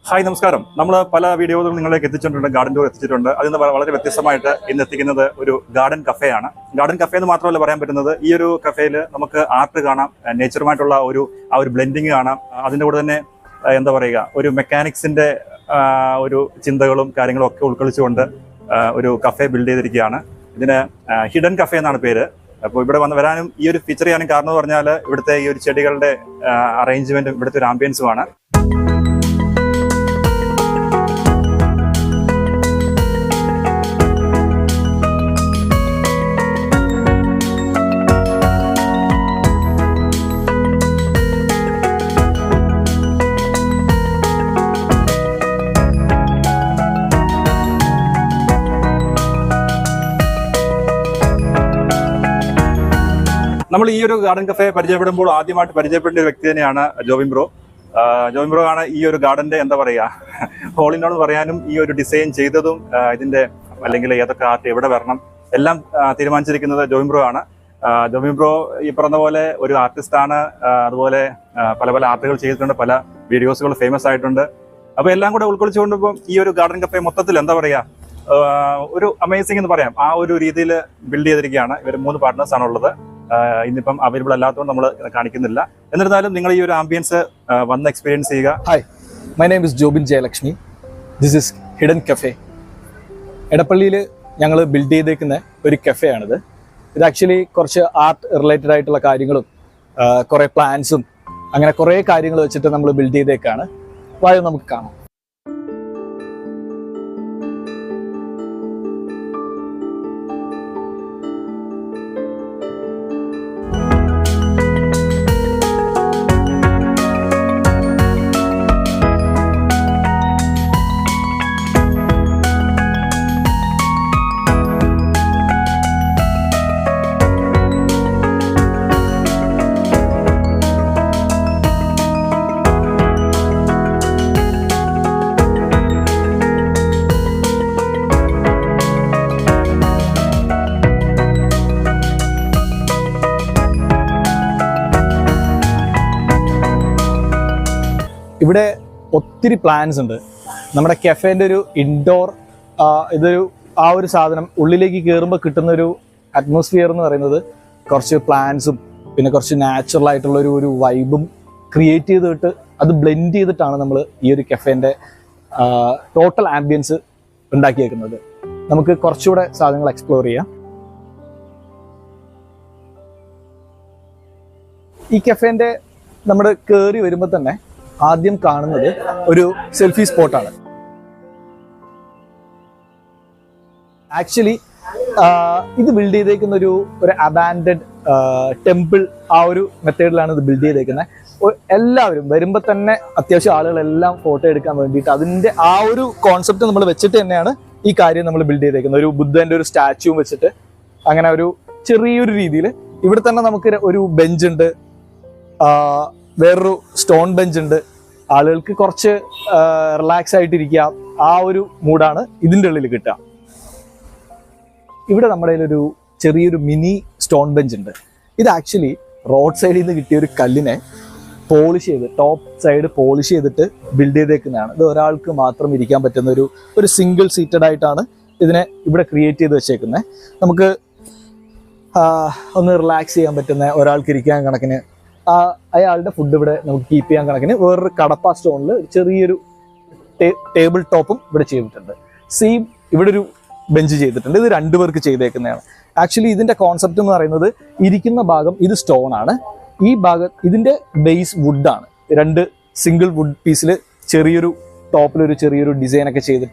Hi നമസ്കാരം. നമ്മൾ പല വീഡിയോകളും നിങ്ങളിലേക്ക് എത്തിച്ചിട്ടുണ്ട്, ഗാർഡൻ ടൂർ എത്തിച്ചിട്ടുണ്ട്. അതിൽ നിന്ന് വളരെ വ്യത്യസ്തമായിട്ട് ഇന്ന് എത്തിക്കുന്നത് ഒരു ഗാർഡൻ കഫേ ആണ്. ഗാർഡൻ കഫേ എന്ന് മാത്രമല്ല പറയാൻ പറ്റുന്നത്, ഈ ഒരു കഫേയിൽ നമുക്ക് ആർട്ട് കാണാം, നേച്ചറുമായിട്ടുള്ള ഒരു ബ്ലെൻഡിങ് കാണാം. അതിൻ്റെ കൂടെ തന്നെ എന്താ പറയുക, ഒരു മെക്കാനിക്സിന്റെ ഒരു ചിന്തകളും കാര്യങ്ങളും ഒക്കെ ഉൾക്കൊള്ളിച്ചുകൊണ്ട് ഒരു കഫേ ബിൽഡ് ചെയ്തിരിക്കുകയാണ്. ഇതിന് ഹിഡൻ കഫേ എന്നാണ് പേര്. അപ്പോൾ ഇവിടെ വരാനും ഈ ഒരു ഫീച്ചർ ചെയ്യാനും കാരണം എന്ന് പറഞ്ഞാൽ ഇവിടുത്തെ ഈ ഒരു ചെടികളുടെ അറേഞ്ച്മെന്റും ഇവിടുത്തെ ഒരു ആംബിയൻസുമാണ്. നമ്മൾ ഈ ഒരു ഗാർഡൻ കഫേ പരിചയപ്പെടുമ്പോൾ ആദ്യമായിട്ട് പരിചയപ്പെട്ട ഒരു വ്യക്തി തന്നെയാണ് ജോബിൻ ബ്രോ. ജോബിൻ ബ്രോ ആണ് ഈ ഒരു ഗാർഡന്റെ എന്താ പറയുക, ഹോൾ ഇൻ ഓൾ പറയാനും ഈ ഒരു ഡിസൈൻ ചെയ്തതും ഇതിന്റെ അല്ലെങ്കിൽ ഏതൊക്കെ ആർട്ട് എവിടെ വരണം എല്ലാം തീരുമാനിച്ചിരിക്കുന്നത് ജോബിൻ ബ്രോ ആണ്. ജോബിൻ ബ്രോ ഈ പറഞ്ഞ പോലെ ഒരു ആർട്ടിസ്റ്റ് ആണ്. അതുപോലെ പല പല ആർട്ടുകൾ ചെയ്തിട്ടുണ്ട്, പല വീഡിയോസുകൾ ഫേമസ് ആയിട്ടുണ്ട്. അപ്പൊ എല്ലാം കൂടെ ഉൾക്കൊള്ളിച്ചുകൊണ്ട് ഇപ്പം ഈ ഒരു ഗാർഡൻ കഫേ മൊത്തത്തിൽ എന്താ പറയാ, ഒരു അമേസിംഗ് എന്ന് പറയാം, ആ ഒരു രീതിയിൽ ബിൽഡ് ചെയ്തിരിക്കുകയാണ്. ഇവർ 3 പാർട്ട്നേഴ്സ് ആണുള്ളത്. ഇന്നിപ്പം അവൈലബിൾ അല്ലാത്തതുകൊണ്ട് നമ്മൾ കാണിക്കുന്നില്ല. എന്നിരുന്നാലും നിങ്ങൾ ഈ ഒരു ആംബിയൻസ് വന്ന് എക്സ്പീരിയൻസ് ചെയ്യുക. Hi, my name is Jobin Jayalakshmi. This is hidden cafe. എടപ്പള്ളിയിൽ ഞങ്ങൾ ബിൽഡ് ചെയ്തേക്കുന്ന ഒരു കഫേ ആണിത്. ഇത് ആക്ച്വലി കുറച്ച് ആർട്ട് റിലേറ്റഡ് ആയിട്ടുള്ള കാര്യങ്ങളും കുറേ പ്ലാൻസും അങ്ങനെ കുറേ കാര്യങ്ങൾ വെച്ചിട്ട് നമ്മൾ ബിൽഡ് ചെയ്തേക്കാണ്. അപ്പോൾ അത് നമുക്ക് കാണാം. ഇവിടെ ഒത്തിരി പ്ലാൻസ് ഉണ്ട്. നമ്മുടെ കഫേൻ്റെ ഒരു ഇൻഡോർ ഇതൊരു ഒരു സാധനം ഉള്ളിലേക്ക് കയറുമ്പോൾ കിട്ടുന്ന ഒരു അറ്റ്മോസ്ഫിയർ എന്ന് പറയുന്നത് കുറച്ച് പ്ലാൻസും പിന്നെ കുറച്ച് നാച്ചുറൽ ആയിട്ടുള്ള ഒരു വൈബും ക്രിയേറ്റ് ചെയ്തിട്ട് അത് ബ്ലെൻഡ് ചെയ്തിട്ടാണ് നമ്മൾ ഈ ഒരു കഫേൻ്റെ ടോട്ടൽ ആംബിയൻസ് ഉണ്ടാക്കിയേക്കുന്നത്. നമുക്ക് കുറച്ചുകൂടെ സാധനങ്ങൾ എക്സ്പ്ലോർ ചെയ്യാം. ഈ കഫേൻ്റെ നമ്മൾ കയറി വരുമ്പോൾ തന്നെ ആദ്യം കാണുന്നത് ഒരു സെൽഫി സ്പോട്ടാണ്. ആക്ച്വലി ഇത് ബിൽഡ് ചെയ്തേക്കുന്ന ഒരു അബാൻഡഡ് ടെമ്പിൾ, ആ ഒരു മെത്തേഡിലാണ് ഇത് ബിൽഡ് ചെയ്തേക്കുന്നത്. എല്ലാവരും വരുമ്പോൾ തന്നെ അത്യാവശ്യം ആളുകളെല്ലാം ഫോട്ടോ എടുക്കാൻ വേണ്ടിയിട്ട് അതിൻ്റെ ആ ഒരു കോൺസെപ്റ്റ് നമ്മൾ വെച്ചിട്ട് തന്നെയാണ് ഈ കാര്യം നമ്മൾ ബിൽഡ് ചെയ്തേക്കുന്നത്. ഒരു ബുദ്ധൻ്റെ ഒരു സ്റ്റാച്യൂവും വെച്ചിട്ട് അങ്ങനെ ഒരു ചെറിയൊരു രീതിയിൽ. ഇവിടെ തന്നെ നമുക്ക് ഒരു ബെഞ്ച് ഉണ്ട്, വേറൊരു സ്റ്റോൺ ബെഞ്ച് ഉണ്ട്. ആളുകൾക്ക് കുറച്ച് റിലാക്സ് ആയിട്ടിരിക്കാം, ആ ഒരു മൂഡാണ് ഇതിൻ്റെ ഉള്ളിൽ കിട്ടുക. ഇവിടെ നമ്മുടെ കയ്യിലൊരു ചെറിയൊരു മിനി സ്റ്റോൺ ബെഞ്ച് ഉണ്ട്. ഇത് ആക്ച്വലി റോഡ് സൈഡിൽ നിന്ന് കിട്ടിയ ഒരു കല്ലിനെ പോളിഷ് ചെയ്ത് ടോപ്പ് സൈഡ് പോളിഷ് ചെയ്തിട്ട് ബിൽഡ് ചെയ്തേക്കുന്നതാണ്. ഇത് ഒരാൾക്ക് മാത്രം ഇരിക്കാൻ പറ്റുന്ന ഒരു സിംഗിൾ സീറ്റഡ് ആയിട്ടാണ് ഇതിനെ ഇവിടെ ക്രിയേറ്റ് ചെയ്ത് വെച്ചേക്കുന്നത്. നമുക്ക് ഒന്ന് റിലാക്സ് ചെയ്യാൻ പറ്റുന്ന, ഒരാൾക്ക് ഇരിക്കാൻ കണക്കിന് അയാളുടെ ഫുഡ് ഇവിടെ നമുക്ക് കീപ്പ് ചെയ്യാൻ കണക്കിന് വേറൊരു കടപ്പ സ്റ്റോണിൽ ചെറിയൊരു ടേബിൾ ടോപ്പും ഇവിടെ ചെയ്തിട്ടുണ്ട്. സെയിം ഇവിടെ ഒരു ബെഞ്ച് ചെയ്തിട്ടുണ്ട്. ഇത് 2 പേർക്ക് ചെയ്തേക്കുന്നതാണ്. ആക്ച്വലി ഇതിന്റെ കോൺസെപ്റ്റ് എന്ന് പറയുന്നത് ഇരിക്കുന്ന ഭാഗം ഇത് സ്റ്റോൺ ആണ്, ഈ ഭാഗം ഇതിന്റെ ബേസ് വുഡാണ്. 2 സിംഗിൾ വുഡ് പീസിൽ ചെറിയൊരു ടോപ്പിലൊരു ചെറിയൊരു ഡിസൈനൊക്കെ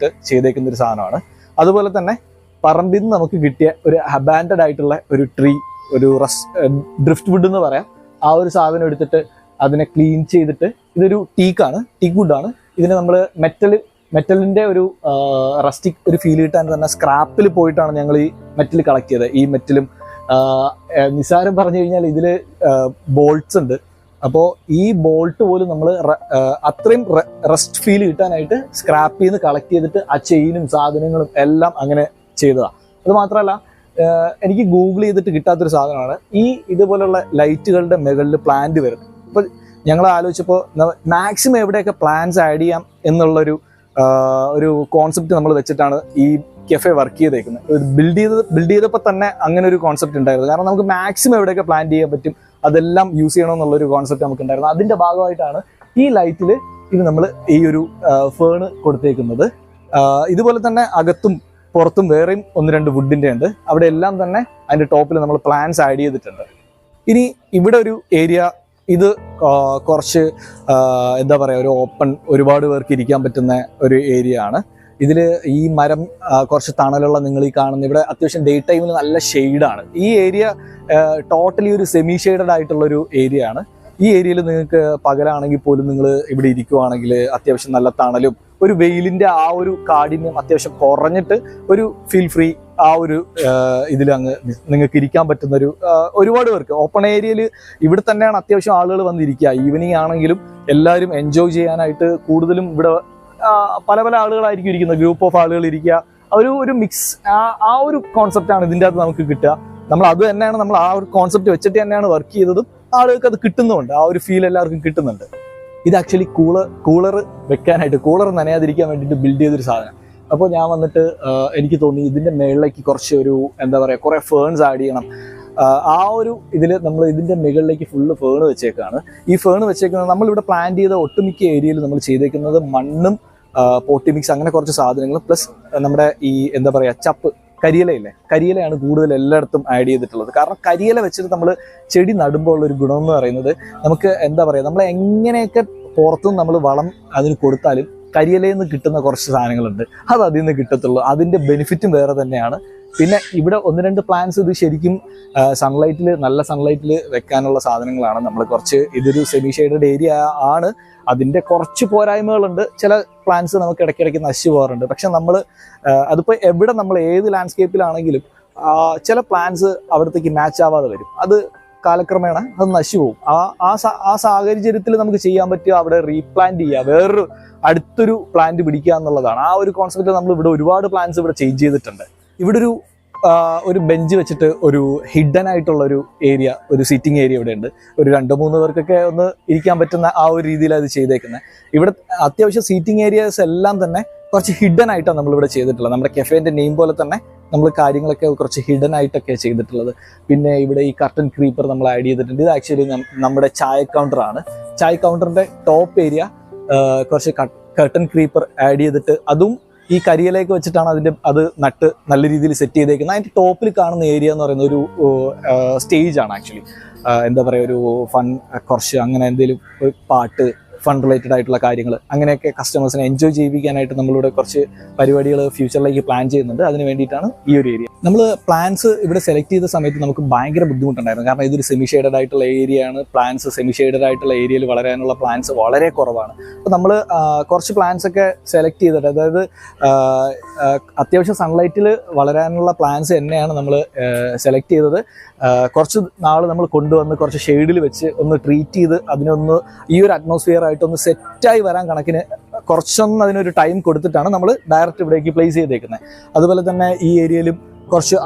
ചെയ്തേക്കുന്ന ഒരു സാധനമാണ്. അതുപോലെ തന്നെ പറമ്പിൽ നിന്ന് നമുക്ക് കിട്ടിയ ഒരു അബാൻഡഡ് ആയിട്ടുള്ള ഒരു ട്രീ, ഒരു ഡ്രിഫ്റ്റ് വുഡ് എന്ന് പറയാം, ആ ഒരു സാധനം എടുത്തിട്ട് അതിനെ ക്ലീൻ ചെയ്തിട്ട്, ഇതൊരു ടീക്ക് വുഡാണ്. ഇതിന് നമ്മൾ മെറ്റലിന്റെ ഒരു റസ്റ്റിക് ഒരു ഫീൽ കിട്ടാൻ തന്നെ സ്ക്രാപ്പിൽ പോയിട്ടാണ് ഞങ്ങൾ ഈ മെറ്റൽ കളക്ട് ചെയ്തത്. ഈ മെറ്റലും നിസാരം പറഞ്ഞു കഴിഞ്ഞാൽ ഇതിൽ ബോൾട്ട്സ് ഉണ്ട്. അപ്പോൾ ഈ ബോൾട്ട് പോലും നമ്മൾ അത്രയും റസ്റ്റ് ഫീൽ കിട്ടാനായിട്ട് സ്ക്രാപ്പിൽ നിന്ന് കളക്ട് ചെയ്തിട്ട് ആ ചെയിനും സാധനങ്ങളും എല്ലാം അങ്ങനെ ചെയ്തതാണ്. അത് മാത്രമല്ല, എനിക്ക് ഗൂഗിൾ ചെയ്തിട്ട് കിട്ടാത്തൊരു സാധനമാണ് ഈ ഇതുപോലുള്ള ലൈറ്റുകളുടെ മുകളിൽ പ്ലാന്റ് വരുന്നത്. അപ്പോൾ ഞങ്ങൾ ആലോചിച്ചപ്പോൾ മാക്സിമം എവിടെയൊക്കെ പ്ലാൻസ് ആഡ് ചെയ്യാം എന്നുള്ളൊരു ഒരു കോൺസെപ്റ്റ് നമ്മൾ വെച്ചിട്ടാണ് ഈ കെഫെ വർക്ക് ചെയ്തേക്കുന്നത്. ബിൽഡ് ചെയ്തപ്പോൾ തന്നെ അങ്ങനെ ഒരു കോൺസെപ്റ്റ് ഉണ്ടായിരുന്നു. കാരണം നമുക്ക് മാക്സിമം എവിടെയൊക്കെ പ്ലാൻ ചെയ്യാൻ പറ്റും അതെല്ലാം യൂസ് ചെയ്യണമെന്നുള്ളൊരു കോൺസെപ്റ്റ് നമുക്ക് ഉണ്ടായിരുന്നു. അതിന്റെ ഭാഗമായിട്ടാണ് ഈ ലൈറ്റിൽ ഇത് നമ്മൾ ഈ ഒരു ഫേണ് കൊടുത്തേക്കുന്നത്. ഇതുപോലെ തന്നെ അകത്തും പുറത്തും വേറെയും 1-2 വുഡിന്റെ ഉണ്ട്. അവിടെ എല്ലാം തന്നെ അതിന്റെ ടോപ്പിൽ നമ്മൾ പ്ലാൻസ് ആഡ് ചെയ്തിട്ടുണ്ട്. ഇനി ഇവിടെ ഒരു ഏരിയ, ഇത് കുറച്ച് എന്താ പറയുക, ഒരു ഓപ്പൺ, ഒരുപാട് പേർക്ക് ഇരിക്കാൻ പറ്റുന്ന ഒരു ഏരിയ ആണ്. ഇതിൽ ഈ മരം കുറച്ച് തണലുള്ള നിങ്ങൾ ഈ കാണുന്ന ഇവിടെ അത്യാവശ്യം ഡേ ടൈമിൽ നല്ല ഷെയ്ഡാണ്. ഈ ഏരിയ ടോട്ടലി ഒരു സെമി ഷെയ്ഡഡ് ആയിട്ടുള്ളൊരു ഏരിയ ആണ്. ഈ ഏരിയയിൽ നിങ്ങൾക്ക് പകലാണെങ്കിൽ പോലും നിങ്ങൾ ഇവിടെ ഇരിക്കുവാണെങ്കിൽ അത്യാവശ്യം നല്ല തണലും ഒരു വെയിലിന്റെ ആ ഒരു കാഠിന്യം അത്യാവശ്യം കുറഞ്ഞിട്ട് ഒരു ഫീൽ ഫ്രീ ആ ഒരു ഇതിൽ അങ്ങ് നിങ്ങൾക്ക് ഇരിക്കാൻ പറ്റുന്ന ഒരുപാട് പേർക്ക് ഓപ്പൺ ഏരിയയിൽ ഇവിടെ തന്നെയാണ് അത്യാവശ്യം ആളുകൾ വന്നിരിക്കുക. ഈവനിങ് ആണെങ്കിലും എല്ലാവരും എൻജോയ് ചെയ്യാനായിട്ട് കൂടുതലും ഇവിടെ പല പല ആളുകളായിരിക്കും ഇരിക്കുന്നത്, ഗ്രൂപ്പ് ഓഫ് ആളുകൾ ഇരിക്കുക, ഒരു മിക്സ് ആ ഒരു കോൺസെപ്റ്റാണ് ഇതിൻ്റെ അകത്ത് നമുക്ക് കിട്ടുക. നമ്മൾ അത് തന്നെയാണ് നമ്മൾ ആ ഒരു കോൺസെപ്റ്റ് വെച്ചിട്ട് തന്നെയാണ് വർക്ക് ചെയ്തതും ആളുകൾക്ക് അത് കിട്ടുന്നുണ്ട്, ആ ഒരു ഫീൽ എല്ലാവർക്കും കിട്ടുന്നുണ്ട്. ഇത് ആക്ച്വലി കൂളർ വെക്കാനായിട്ട്, കൂളർ നനയാതിരിക്കാൻ വേണ്ടിയിട്ട് ബിൽഡ് ചെയ്തൊരു സാധനം. അപ്പോൾ ഞാൻ വന്നിട്ട് എനിക്ക് തോന്നി ഇതിൻ്റെ മുകളിലേക്ക് കുറച്ച് ഒരു എന്താ പറയുക, കുറേ ഫേൺസ് ആഡ് ചെയ്യണം. ആ ഒരു ഇതിൽ നമ്മൾ ഇതിൻ്റെ മുകളിലേക്ക് ഫുള്ള് ഫേൺ വെച്ചേക്കാണ്. ഈ ഫേൺ വെച്ചേക്കുന്നത് നമ്മളിവിടെ പ്ലാൻ ചെയ്ത ഒട്ടുമിക്ക ഏരിയയിൽ നമ്മൾ ചെയ്തേക്കുന്നത് മണ്ണും പോട്ടി മിക്സ് അങ്ങനെ കുറച്ച് സാധനങ്ങളും പ്ലസ് നമ്മുടെ ഈ എന്താ പറയുക ചപ്പ്, കരിയിലയില്ലേ, കരിയിലയാണ് കൂടുതൽ എല്ലായിടത്തും ആഡ് ചെയ്തിട്ടുള്ളത്. കാരണം കരിയില വെച്ചിട്ട് നമ്മൾ ചെടി നടുമ്പോൾ ഉള്ളൊരു ഗുണം എന്ന് പറയുന്നത് നമുക്ക് എന്താ പറയുക, നമ്മൾ എങ്ങനെയൊക്കെ പുറത്തുനിന്ന് നമ്മൾ വളം അതിന് കൊടുത്താലും കരിയിലയിൽ നിന്ന് കിട്ടുന്ന കുറച്ച് സാധനങ്ങളുണ്ട്, അത് അതിൽ നിന്ന് കിട്ടത്തുള്ളൂ. അതിൻ്റെ ബെനിഫിറ്റും വേറെ തന്നെയാണ്. പിന്നെ ഇവിടെ 1-2 പ്ലാന്റ്സ് ഇത് ശരിക്കും സൺലൈറ്റിൽ, നല്ല സൺലൈറ്റിൽ വെക്കാനുള്ള സാധനങ്ങളാണ്. നമ്മൾ കുറച്ച് ഇതൊരു സെമി ഷെയ്ഡഡ് ഏരിയ ആണ്, അതിൻ്റെ കുറച്ച് പോരായ്മകളുണ്ട്. ചില പ്ലാന്റ്സ് നമുക്ക് ഇടയ്ക്കിടയ്ക്ക് നശിച്ചു പോകാറുണ്ട്. പക്ഷെ നമ്മൾ അതിപ്പോൾ എവിടെ നമ്മൾ ഏത് ലാൻഡ്സ്കേപ്പിലാണെങ്കിലും ചില പ്ലാന്റ്സ് അവിടത്തേക്ക് മാച്ച് ആവാതെ വരും. അത് കാലക്രമേണ അത് നശിച്ചു പോകും. ആ സാഹചര്യത്തിൽ നമുക്ക് ചെയ്യാൻ പറ്റുക അവിടെ റീപ്ലാന്റ് ചെയ്യുക, വേറൊരു അടുത്തൊരു പ്ലാന്റ് പിടിക്കുക എന്നുള്ളതാണ്. ആ ഒരു കോൺസെപ്റ്റ് നമ്മൾ ഇവിടെ ഒരുപാട് പ്ലാന്റ്സ് ഇവിടെ ചേഞ്ച് ചെയ്തിട്ടുണ്ട്. ഇവിടെ ഒരു ബെഞ്ച് വെച്ചിട്ട് ഒരു ഹിഡൻ ആയിട്ടുള്ള ഒരു ഏരിയ, ഒരു സിറ്റിംഗ് ഏരിയ ഇവിടെ ഉണ്ട്. ഒരു 2-3 പേർക്കൊക്കെ ഒന്ന് ഇരിക്കാൻ പറ്റുന്ന ആ ഒരു രീതിയിലാണ് ഇത് ചെയ്തേക്കുന്നത്. ഇവിടെ അത്യാവശ്യം സീറ്റിംഗ് ഏരിയാസ് എല്ലാം തന്നെ കുറച്ച് ഹിഡൻ ആയിട്ടാണ് നമ്മളിവിടെ ചെയ്തിട്ടുള്ളത്. നമ്മുടെ കെഫേന്റെ നെയിം പോലെ തന്നെ നമ്മൾ കാര്യങ്ങളൊക്കെ കുറച്ച് ഹിഡൻ ആയിട്ടൊക്കെ ചെയ്തിട്ടുള്ളത്. പിന്നെ ഇവിടെ ഈ കർട്ടൻ ക്രീപ്പർ നമ്മൾ ആഡ് ചെയ്തിട്ടുണ്ട്. ഇത് ആക്ച്വലി നമ്മുടെ ചായ കൗണ്ടറാണ്. ചായ കൗണ്ടറിന്റെ ടോപ്പ് ഏരിയ കുറച്ച് കർട്ടൻ ക്രീപ്പർ ആഡ് ചെയ്തിട്ട് അതും ഈ കരിയിലേക്ക് വെച്ചിട്ടാണ് അത് നട്ട് നല്ല രീതിയിൽ സെറ്റ് ചെയ്തേക്കുന്നത്. അതിൻ്റെ ടോപ്പിൽ കാണുന്ന ഏരിയ എന്ന് പറയുന്ന ഒരു സ്റ്റേജ് ആണ് ആക്ച്വലി. എന്താ പറയുക, ഒരു ഫൺ കുറച്ച് അങ്ങനെ എന്തെങ്കിലും ഒരു പാട്ട്, ഫൺ റിലേറ്റഡ് ആയിട്ടുള്ള കാര്യങ്ങൾ അങ്ങനെയൊക്കെ കസ്റ്റമേഴ്സിനെ എൻജോയ് ചെയ്യിപ്പിക്കാനായിട്ട് നമ്മളിവിടെ കുറച്ച് പരിപാടികൾ ഫ്യൂച്ചറിലേക്ക് പ്ലാൻ ചെയ്യുന്നുണ്ട്. അതിന് വേണ്ടിയിട്ടാണ് ഈ ഒരു ഏരിയ. നമ്മൾ പ്ലാൻസ് ഇവിടെ സെലക്ട് ചെയ്ത സമയത്ത് നമുക്ക് ഭയങ്കര ബുദ്ധിമുട്ടുണ്ടായിരുന്നു. കാരണം ഇതൊരു സെമി ഷെയ്ഡഡ് ആയിട്ടുള്ള ഏരിയ ആണ്. പ്ലാൻസ് സെമി ഷെയ്ഡഡ് ആയിട്ടുള്ള ഏരിയയിൽ വളരാനുള്ള പ്ലാൻസ് വളരെ കുറവാണ്. അപ്പോൾ നമ്മൾ കുറച്ച് പ്ലാൻസ് ഒക്കെ സെലക്ട് ചെയ്തിട്ട്, അതായത് അത്യാവശ്യം സൺലൈറ്റിൽ വളരാനുള്ള പ്ലാൻസ് തന്നെയാണ് നമ്മൾ സെലക്ട് ചെയ്തത്. കുറച്ച് നാൾ നമ്മൾ കൊണ്ടുവന്ന് കുറച്ച് ഷെയ്ഡിൽ വെച്ച് ഒന്ന് ട്രീറ്റ് ചെയ്ത് അതിനൊന്ന് ഈ ഒരു അറ്റ്മോസ്ഫിയർ ആയിട്ടൊന്ന് സെറ്റായി വരാൻ കണക്കിന് കുറച്ചൊന്നും അതിനൊരു ടൈം കൊടുത്തിട്ടാണ് നമ്മൾ ഡയറക്റ്റ് ഇവിടേക്ക് പ്ലേസ് ചെയ്തേക്കുന്നത്. അതുപോലെ തന്നെ ഈ ഏരിയയിലും കുറച്ച്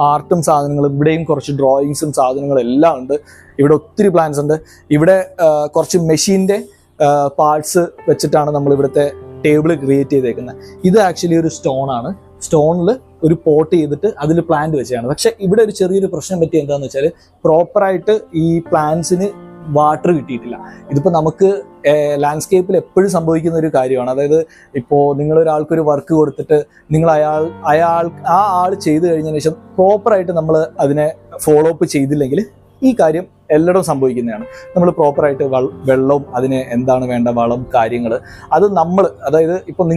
ആർട്ടും സാധനങ്ങളും, ഇവിടെയും കുറച്ച് ഡ്രോയിങ്സും സാധനങ്ങളും എല്ലാം ഉണ്ട്. ഇവിടെ ഒത്തിരി പ്ലാൻസ് ഉണ്ട്. ഇവിടെ കുറച്ച് മെഷീൻ്റെ പാർട്സ് വെച്ചിട്ടാണ് നമ്മൾ ഇവിടുത്തെ ടേബിൾ ക്രിയേറ്റ് ചെയ്തേക്കുന്നത്. ഇത് ആക്ച്വലി ഒരു സ്റ്റോൺ ആണ്. സ്റ്റോണിൽ ഒരു പോട്ട് ചെയ്തിട്ട് അതിൽ പ്ലാന്റ് വെച്ചാണ്. പക്ഷെ ഇവിടെ ഒരു ചെറിയൊരു പ്രശ്നം പറ്റി എന്താണെന്ന് വെച്ചാൽ പ്രോപ്പറായിട്ട് ഈ പ്ലാന്റ്സിന് വാട്ടർ കിട്ടിയിട്ടില്ല. ഇതിപ്പോൾ നമുക്ക് ലാൻഡ്സ്കേപ്പിൽ എപ്പോഴും സംഭവിക്കുന്ന ഒരു കാര്യമാണ്. അതായത് ഇപ്പോൾ നിങ്ങളൊരാൾക്കൊരു വർക്ക് കൊടുത്തിട്ട് നിങ്ങൾ ആ ആൾ ചെയ്തു കഴിഞ്ഞതിന് ശേഷം പ്രോപ്പറായിട്ട് നമ്മൾ അതിനെ ഫോളോ അപ്പ് ചെയ്തില്ലെങ്കിൽ ഈ കാര്യം എല്ലായിടവും സംഭവിക്കുന്നതാണ്. നമ്മൾ പ്രോപ്പറായിട്ട് വെള്ളവും അതിന് എന്താണ് വേണ്ട വളം കാര്യങ്ങൾ അത് അതായത് ഇപ്പോൾ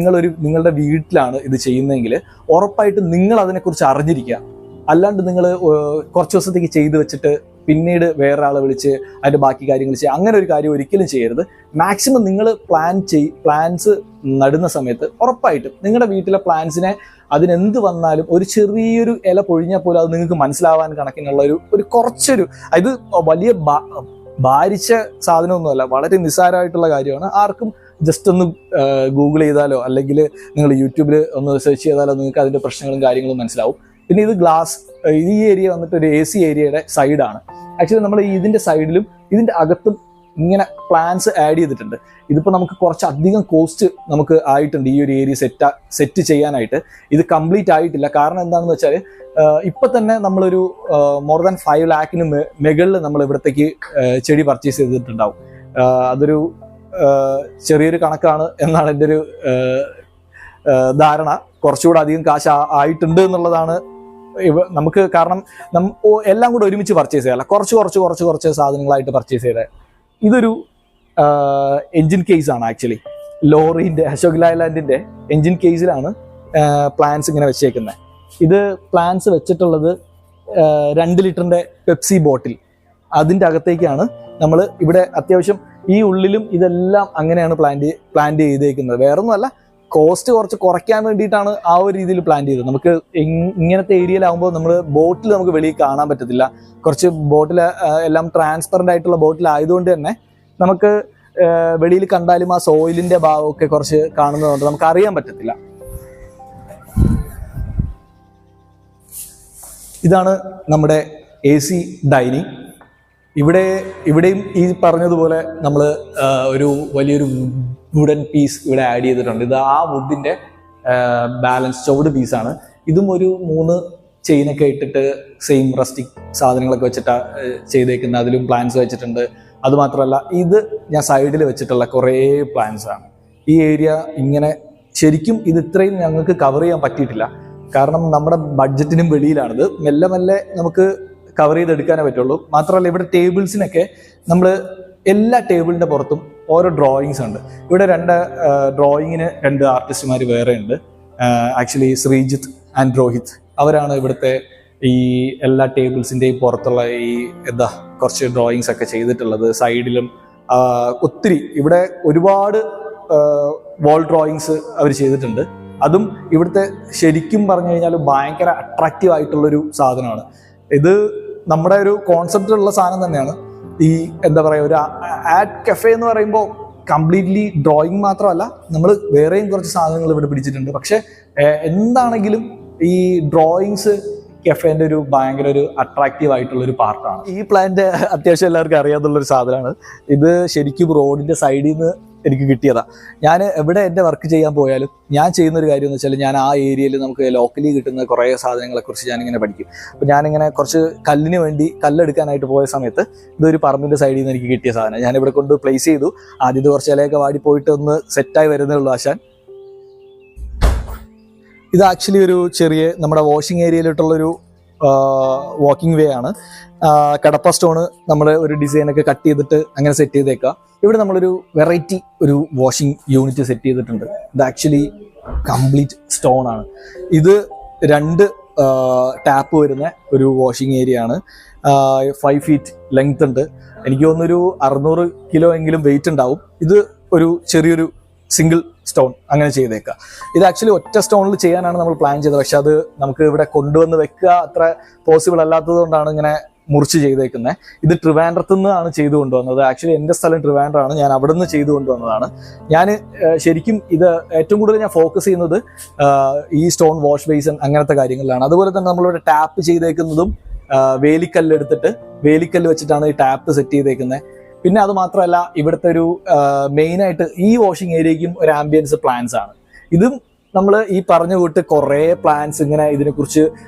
നിങ്ങളുടെ വീട്ടിലാണ് ഇത് ചെയ്യുന്നതെങ്കിൽ ഉറപ്പായിട്ട് നിങ്ങൾ അതിനെക്കുറിച്ച് അറിഞ്ഞിരിക്കുക. അല്ലാണ്ട് നിങ്ങൾ കുറച്ച് ദിവസത്തേക്ക് ചെയ്തു വെച്ചിട്ട് പിന്നീട് വേറൊരാളെ വിളിച്ച് അതിൻ്റെ ബാക്കി കാര്യങ്ങൾ ചെയ്യുക, അങ്ങനെ ഒരു കാര്യം ഒരിക്കലും ചെയ്യരുത്. മാക്സിമം നിങ്ങൾ പ്ലാന്റ്സ് നടുന്ന സമയത്ത് ഉറപ്പായിട്ടും നിങ്ങളുടെ വീട്ടിലെ പ്ലാന്റ്സിനെ അതിനെന്ത് വന്നാലും ഒരു ചെറിയൊരു ഇല പൊഴിഞ്ഞാൽ പോലും അത് നിങ്ങൾക്ക് മനസ്സിലാവാൻ കണക്കിനുള്ള ഒരു കുറച്ചൊരു, ഇത് വലിയ ഭാരിച്ച സാധനമൊന്നുമല്ല, വളരെ നിസ്സാരമായിട്ടുള്ള കാര്യമാണ്. ആർക്കും ജസ്റ്റ് ഒന്ന് ഗൂഗിൾ ചെയ്താലോ അല്ലെങ്കിൽ നിങ്ങൾ യൂട്യൂബിൽ ഒന്ന് സെർച്ച് ചെയ്താലോ നിങ്ങൾക്ക് അതിൻ്റെ പ്രശ്നങ്ങളും കാര്യങ്ങളും മനസ്സിലാവും. പിന്നെ ഇത് ഈ ഏരിയ വന്നിട്ട് ഒരു AC ഏരിയയുടെ സൈഡാണ്. ആക്ച്വലി നമ്മൾ ഇതിൻ്റെ സൈഡിലും ഇതിൻ്റെ അകത്തും ഇങ്ങനെ പ്ലാൻസ് ആഡ് ചെയ്തിട്ടുണ്ട്. ഇതിപ്പോൾ നമുക്ക് കുറച്ചധികം കോസ്റ്റ് നമുക്ക് ആയിട്ടുണ്ട് ഈ ഒരു ഏരിയ സെറ്റ് ചെയ്യാനായിട്ട്. ഇത് കംപ്ലീറ്റ് ആയിട്ടില്ല. കാരണം എന്താണെന്ന് വെച്ചാൽ ഇപ്പൊ തന്നെ നമ്മളൊരു മോർ ദാൻ 5 lakhന് മുകളിൽ നമ്മൾ ഇവിടത്തേക്ക് ചെടി പർച്ചേസ് ചെയ്തിട്ടുണ്ടാവും. അതൊരു ചെറിയൊരു കണക്കാണ് എന്നാണ് എൻ്റെ ഒരു ധാരണ. കുറച്ചുകൂടെ അധികം കാശ് ആയിട്ടുണ്ട് എന്നുള്ളതാണ് നമുക്ക്. കാരണം എല്ലാം കൂടെ ഒരുമിച്ച് പർച്ചേസ് ചെയ്യാല്ല, കുറച്ച് സാധനങ്ങളായിട്ട് പർച്ചേസ് ചെയ്തത്. ഇതൊരു എൻജിൻ കേസ് ആണ് ആക്ച്വലി. ലോറിന്റെ അശോക് ലൈലാൻഡിന്റെ എൻജിൻ കേസിലാണ് പ്ലാൻസ് ഇങ്ങനെ വെച്ചേക്കുന്നത്. ഇത് പ്ലാൻസ് വെച്ചിട്ടുള്ളത് 2 ലിറ്ററിന്റെ പെപ്സി ബോട്ടിൽ, അതിൻ്റെ അകത്തേക്കാണ് നമ്മൾ ഇവിടെ അത്യാവശ്യം ഈ ഉള്ളിലും ഇതെല്ലാം അങ്ങനെയാണ് പ്ലാൻ ചെയ്തേക്കുന്നത്. വേറൊന്നുമല്ല, കോസ്റ്റ് കുറച്ച് കുറയ്ക്കാൻ വേണ്ടിയിട്ടാണ് ആ ഒരു രീതിയിൽ പ്ലാൻ ചെയ്തത്. നമുക്ക് ഇങ്ങനത്തെ ഏരിയയിലാകുമ്പോൾ നമ്മൾ ബോട്ടിൽ നമുക്ക് വെളിയിൽ കാണാൻ പറ്റത്തില്ല. കുറച്ച് ബോട്ടിൽ എല്ലാം ട്രാൻസ്പെറൻ്റ് ആയിട്ടുള്ള ബോട്ടിലായതുകൊണ്ട് തന്നെ നമുക്ക് വെളിയിൽ കണ്ടാലും ആ സോയിലിന്റെ ഭാഗമൊക്കെ കുറച്ച് കാണുന്നതുകൊണ്ട് നമുക്ക് അറിയാൻ പറ്റത്തില്ല. ഇതാണ് നമ്മുടെ AC ഡൈനിങ്. ഇവിടെയും ഈ പറഞ്ഞതുപോലെ നമ്മൾ ഒരു വലിയൊരു വുഡൻ പീസ് ഇവിടെ ആഡ് ചെയ്തിട്ടുണ്ട്. ഇത് ആ വുഡിന്റെ ബാലൻസ് ചുവട് പീസാണ്. ഇതും ഒരു 3 ചെയിനൊക്കെ ഇട്ടിട്ട് സെയിം റസ്റ്റിക് സാധനങ്ങളൊക്കെ വെച്ചിട്ടാണ് ചെയ്തേക്കുന്നത്. അതിലും പ്ലാൻസ് വെച്ചിട്ടുണ്ട്. അതുമാത്രമല്ല, ഇത് ഞാൻ സൈഡിൽ വെച്ചിട്ടുള്ള കുറേ പ്ലാൻസ് ആണ്. ഈ ഏരിയ ഇങ്ങനെ ശരിക്കും ഇത് ഇത്രയും ഞങ്ങൾക്ക് കവർ ചെയ്യാൻ പറ്റിയിട്ടില്ല. കാരണം നമ്മുടെ ബഡ്ജറ്റിനും വെളിയിലാണിത്. മെല്ലെ മെല്ലെ നമുക്ക് കവർ ചെയ്തെടുക്കാനേ പറ്റുള്ളൂ. മാത്രമല്ല, ഇവിടെ ടേബിൾസിനൊക്കെ നമ്മൾ എല്ലാ ടേബിളിൻ്റെ പുറത്തും ഓരോ ഡ്രോയിങ്സ് ഉണ്ട്. ഇവിടെ 2 ഡ്രോയിങ്ങിന് 2 ആർട്ടിസ്റ്റുമാർ വേറെ ഉണ്ട്. ആക്ച്വലി ശ്രീജിത്ത് ആൻഡ് രോഹിത് അവരാണ് ഇവിടുത്തെ ഈ എല്ലാ ടേബിൾസിൻ്റെയും പുറത്തുള്ള ഈ കുറച്ച് ഡ്രോയിങ്സ് ഒക്കെ ചെയ്തിട്ടുള്ളത്. സൈഡിലും ഒത്തിരി ഇവിടെ ഒരുപാട് വാൾ ഡ്രോയിങ്സ് അവർ ചെയ്തിട്ടുണ്ട്. അതും ഇവിടുത്തെ ശരിക്കും പറഞ്ഞു കഴിഞ്ഞാൽ ഭയങ്കര അട്രാക്റ്റീവ് ആയിട്ടുള്ളൊരു സാധനമാണ്. ഇത് നമ്മുടെ ഒരു കോൺസെപ്റ്റിലുള്ള സാധനം തന്നെയാണ്. ഈ ഒരു ആഡ് കഫേ എന്ന് പറയുമ്പോൾ കംപ്ലീറ്റ്ലി ഡ്രോയിങ് മാത്രമല്ല, നമ്മൾ വേറെയും കുറച്ച് സാധനങ്ങൾ ഇവിടെ പിടിച്ചിട്ടുണ്ട്. പക്ഷെ എന്താണെങ്കിലും ഈ ഡ്രോയിങ്സ് കഫേന്റെ ഭയങ്കര ഒരു അട്രാക്റ്റീവ് ആയിട്ടുള്ള ഒരു പാർട്ടാണ്. ഈ പ്ലാന്റ് അത്യാവശ്യം എല്ലാവർക്കും അറിയാതുള്ളൊരു സാധനമാണ്. ഇത് ശരിക്കും റോഡിന്റെ സൈഡിൽ നിന്ന് എനിക്ക് കിട്ടിയതാ. ഞാൻ എവിടെ എൻ്റെ വർക്ക് ചെയ്യാൻ പോയാലും ഞാൻ ചെയ്യുന്നൊരു കാര്യം എന്ന് വെച്ചാൽ, ഞാൻ ആ ഏരിയയിൽ നമുക്ക് ലോക്കലി കിട്ടുന്ന കുറേ സാധനങ്ങളെക്കുറിച്ച് ഞാനിങ്ങനെ പഠിക്കും. അപ്പോൾ ഞാനിങ്ങനെ കുറച്ച് കല്ലിന് വേണ്ടി കല്ലെടുക്കാനായിട്ട് പോയ സമയത്ത് ഇതൊരു പറമ്പിൻ്റെ സൈഡിൽ നിന്ന് എനിക്ക് കിട്ടിയ സാധനം ഞാനിവിടെ കൊണ്ട് പ്ലേസ് ചെയ്തു. ആദ്യത്തെ കുറച്ച് ഇലയൊക്കെ വാടിപ്പോയിട്ട് ഒന്ന് സെറ്റായി വരുന്നേ ഉള്ളൂ ആശാൻ. ഇത് ആക്ച്വലി ഒരു ചെറിയ നമ്മുടെ വാഷിംഗ് ഏരിയയിലോട്ടുള്ളൊരു വാക്കിംഗ് വേ ആണ്. കടപ്പ സ്റ്റോണ് നമ്മൾ ഒരു ഡിസൈനൊക്കെ കട്ട് ചെയ്തിട്ട് അങ്ങനെ സെറ്റ് ചെയ്തേക്കുക. ഇവിടെ നമ്മളൊരു വെറൈറ്റി ഒരു വാഷിംഗ് യൂണിറ്റ് സെറ്റ് ചെയ്തിട്ടുണ്ട്. ഇത് ആക്ച്വലി കംപ്ലീറ്റ് സ്റ്റോൺ ആണ്. ഇത് 2 ടാപ്പ് വരുന്ന ഒരു വാഷിംഗ് ഏരിയ ആണ്. 5 feet ലെങ്ത് ഉണ്ട്. എനിക്ക് തോന്നുന്നൊരു 600 കിലോ എങ്കിലും വെയിറ്റ് ഉണ്ടാവും. ഇത് ഒരു ചെറിയൊരു സിംഗിൾ സ്റ്റോൺ അങ്ങനെ ചെയ്തേക്കുക. ഇത് ആക്ച്വലി ഒറ്റ സ്റ്റോണിൽ ചെയ്യാനാണ് നമ്മൾ പ്ലാൻ ചെയ്തത്. പക്ഷെ അത് നമുക്ക് ഇവിടെ കൊണ്ടുവന്ന് വെക്കുക അത്ര പോസിബിൾ അല്ലാത്തത് കൊണ്ടാണ് ഇങ്ങനെ മുറിച്ച് ചെയ്തേക്കുന്നത്. ഇത് ട്രിവാൻഡ്രത്തു നിന്നാണ് ചെയ്തു കൊണ്ടുവന്നത്. ആക്ച്വലി എൻ്റെ സ്ഥലം ട്രിവാൻഡ്രാണ്. ഞാൻ അവിടെ നിന്ന് ചെയ്തു കൊണ്ടുവന്നതാണ്. ഞാൻ ശരിക്കും ഇത് ഏറ്റവും കൂടുതൽ ഞാൻ ഫോക്കസ് ചെയ്യുന്നത് ഈ സ്റ്റോൺ വാഷ് ബേസിൻ അങ്ങനത്തെ കാര്യങ്ങളിലാണ്. അതുപോലെ തന്നെ നമ്മളിവിടെ ടാപ്പ് ചെയ്തേക്കുന്നതും വേലിക്കല്ലെടുത്തിട്ട് വേലിക്കല്ല് വെച്ചിട്ടാണ് ഈ ടാപ്പ് സെറ്റ് ചെയ്തേക്കുന്നത്. പിന്നെ അത് മാത്രമല്ല, ഇവിടുത്തെ ഒരു മെയിനായിട്ട് ഈ വാഷിംഗ് ഏരിയയ്ക്കും ഒരു ആംബിയൻസ് പ്ലാൻസ് ആണ്. ഇതും നമ്മൾ ഈ പറഞ്ഞ കൂട്ട് കുറേ പ്ലാൻസ് ഇങ്ങനെ ഇതിനെക്കുറിച്ച്